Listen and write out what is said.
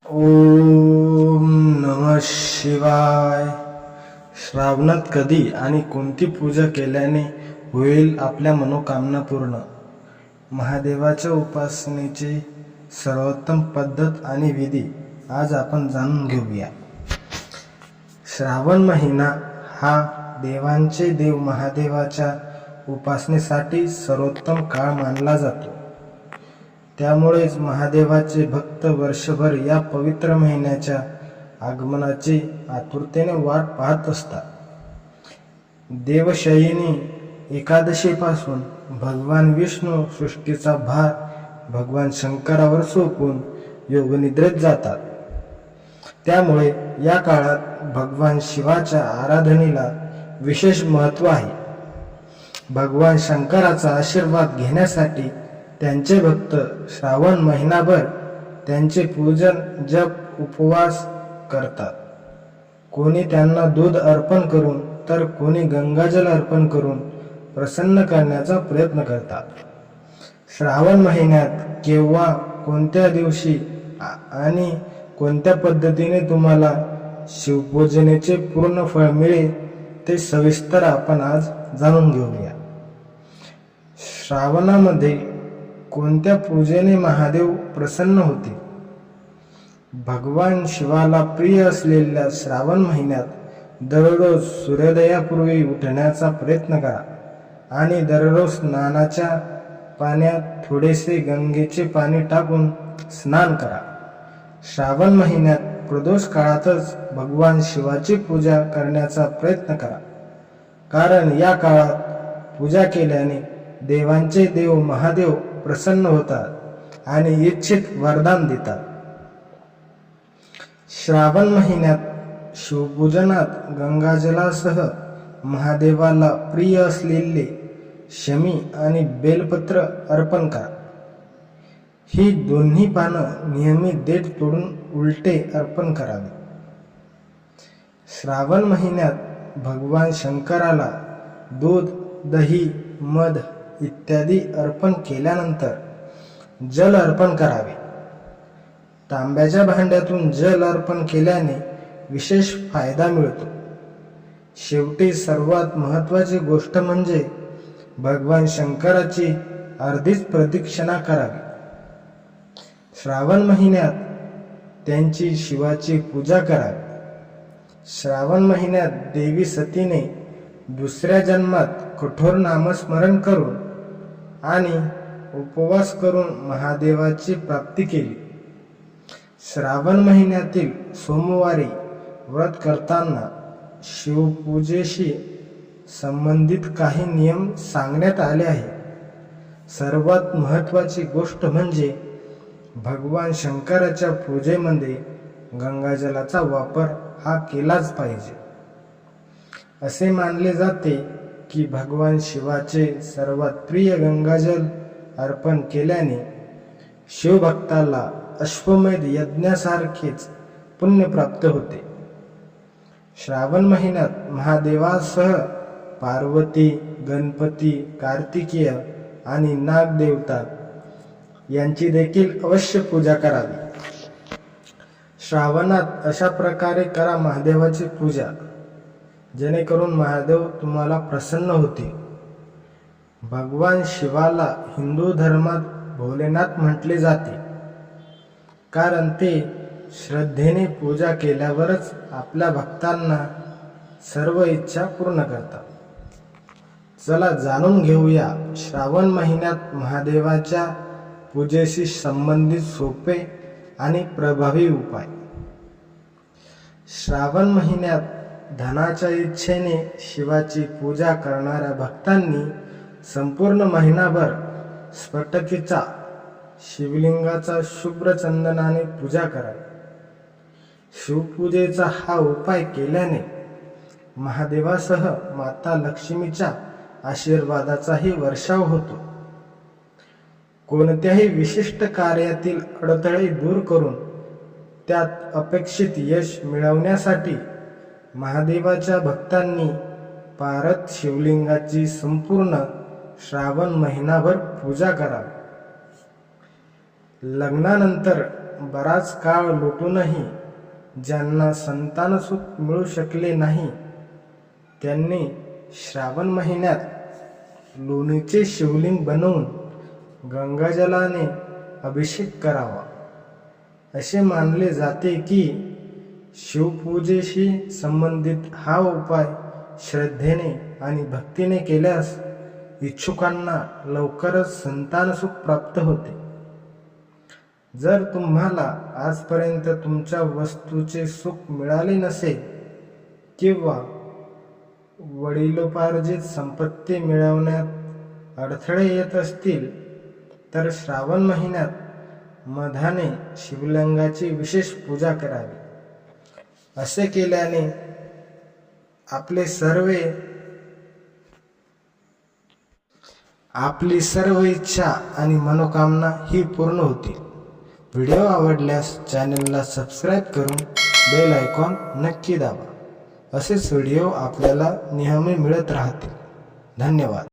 ओम नमः शिवाय. श्रावणात कधी आणि कोणती पूजा केल्याने होईल आपल्या मनोकामना पूर्ण? महादेवाच्या उपासनेची सर्वोत्तम पद्धत आणि विधी आज आपण जाणून घेऊया. श्रावण महिना हा देवांचे देव महादेवाच्या उपासनेसाठी सर्वोत्तम काळ मानला जातो. त्यामुळेच महादेवाचे भक्त वर्षभर या पवित्र महिन्याच्या आगमनाची आतुरतेने वाट पाहत असतात. देवशयनी एकादशीपासून भगवान विष्णू सृष्टीचा भार भगवान शंकरावर सोपवून योगनिद्रेत जातात. त्यामुळे या काळात भगवान शिवाच्या आराधनेला विशेष महत्त्व आहे. भगवान शंकराचा आशीर्वाद घेण्यासाठी त्यांचे भक्त श्रावण महिनाभर त्यांचे पूजन जप उपवास करतात. कोणी त्यांना दूध अर्पण करून तर कोणी गंगाजल अर्पण करून प्रसन्न करण्याचा प्रयत्न करतात. श्रावण महिन्यात केव्हा कोणत्या दिवशी आणि कोणत्या पद्धतीने तुम्हाला शिवपूजनेचे पूर्ण फळ मिळेल ते सविस्तर आपण आज जाणून घेऊया. श्रावणामध्ये कोणत्या पूजेने महादेव प्रसन्न होते? भगवान शिवाला प्रिय असलेल्या श्रावण महिन्यात दररोज सूर्योदयापूर्वी उठण्याचा प्रयत्न करा आणि दररोज स्नानाच्या पाण्यात थोडेसे गंगेचे पाणी टाकून स्नान करा. श्रावण महिन्यात प्रदोष काळातच भगवान शिवाची पूजा करण्याचा प्रयत्न करा, कारण या काळात पूजा केल्याने देवांचे देव महादेव प्रसन्न होतात आणि इच्छित वरदान देतात. श्रावण महिन्यात शिवपूजनात गंगाजलासह महादेवाला प्रिय असलेले शमी आणि बेलपत्र अर्पण करा. ही दोन्ही पानं नियमित देठ तोडून उलटे अर्पण करावे. श्रावण महिन्यात भगवान शंकराला दूध, दही, मध इत्यादी अर्पण केल्यानंतर जल अर्पण करावे. तांब्याच्या भांड्यातून जल अर्पण केल्याने विशेष फायदा मिळतो. शेवटी सर्वात महत्त्वाची गोष्ट म्हणजे भगवान शंकराची अर्धीच प्रदक्षिणा करावी. श्रावण महिन्यात त्यांची शिवाची पूजा करावी. श्रावण महिन्यात देवी सतीने दुसऱ्या जन्मात कठोर नामस्मरण करून आणि उपवास करून महादेवाची प्राप्ती केली. श्रावण महिन्यातील सोमवारी व्रत करताना शिवपूजेशी संबंधित काही नियम सांगण्यात आले आहे. सर्वात महत्त्वाची गोष्ट म्हणजे भगवान शंकराच्या पूजेमध्ये गंगाजलाचा वापर हा केलाच पाहिजे. असे मानले जाते की भगवान शिवाचे सर्वात प्रिय गंगाजल अर्पण केल्याने शिवभक्ताला अश्वमेध यज्ञासारखेच पुण्य प्राप्त होते. श्रावण महिन्यात महादेवासह पार्वती, गणपती, कार्तिकेय आणि नागदेवता यांची देखील अवश्य पूजा करावी. श्रावणात अशा प्रकारे करा महादेवाची पूजा जेणेकरून महादेव तुम्हाला प्रसन्न होतील. भगवान शिवाला हिंदू धर्मात भोलेनाथ म्हटले जाते, कारण ते श्रद्धेने पूजा केल्यावरच आपल्या भक्तांना सर्व इच्छा पूर्ण करतात. चला जाणून घेऊया श्रावण महिन्यात महादेवाच्या पूजेशी संबंधित सोपे आणि प्रभावी उपाय. श्रावण महिन्यात धनाच्या इच्छेने शिवाची पूजा करणाऱ्या भक्तांनी संपूर्ण महिनाभर स्फटिकाचा शिवलिंगाचा शुभ्र चंदनाने पूजा करावी. शिवपूजेचा हा उपाय केल्याने महादेवासह माता लक्ष्मीच्या आशीर्वादाचाही वर्षाव होतो. कोणत्याही विशिष्ट कार्यातील अडथळे दूर करून त्यात अपेक्षित यश मिळवण्यासाठी महादेवाच्या भक्तांनी पारत शिवलिंगाची संपूर्ण श्रावण महिनाभर पूजा करावी. लग्नानंतर बराच काळ लोटूनही ज्यांना संतान सुख मिळू शकले नाही त्यांनी श्रावण महिन्यात लोणीचे शिवलिंग बनवून गंगाजलाने अभिषेक करावा. असे मानले जाते की शिवपूजेशी संबंधित हा उपाय श्रद्धेने आणि भक्तीने केल्यास इच्छुकांना लवकरच संतानसुख प्राप्त होते. जर तुम्हाला आजपर्यंत तुमच्या वस्तूचे सुख मिळाले नसेल किंवा वडिलोपार्जित संपत्ती मिळवण्यात अडथळे येत असतील तर श्रावण महिन्यात मधाने शिवलिंगाची विशेष पूजा करावी. असे केल्याने आपली सर्व इच्छा आणि मनोकामना ही पूर्ण होतील. व्हिडिओ आवडल्यास चॅनलला सबस्क्राईब करून बेल आयकॉन नक्की दाबा. असेच व्हिडिओ आपल्याला नेहमी मिळत राहतील. धन्यवाद.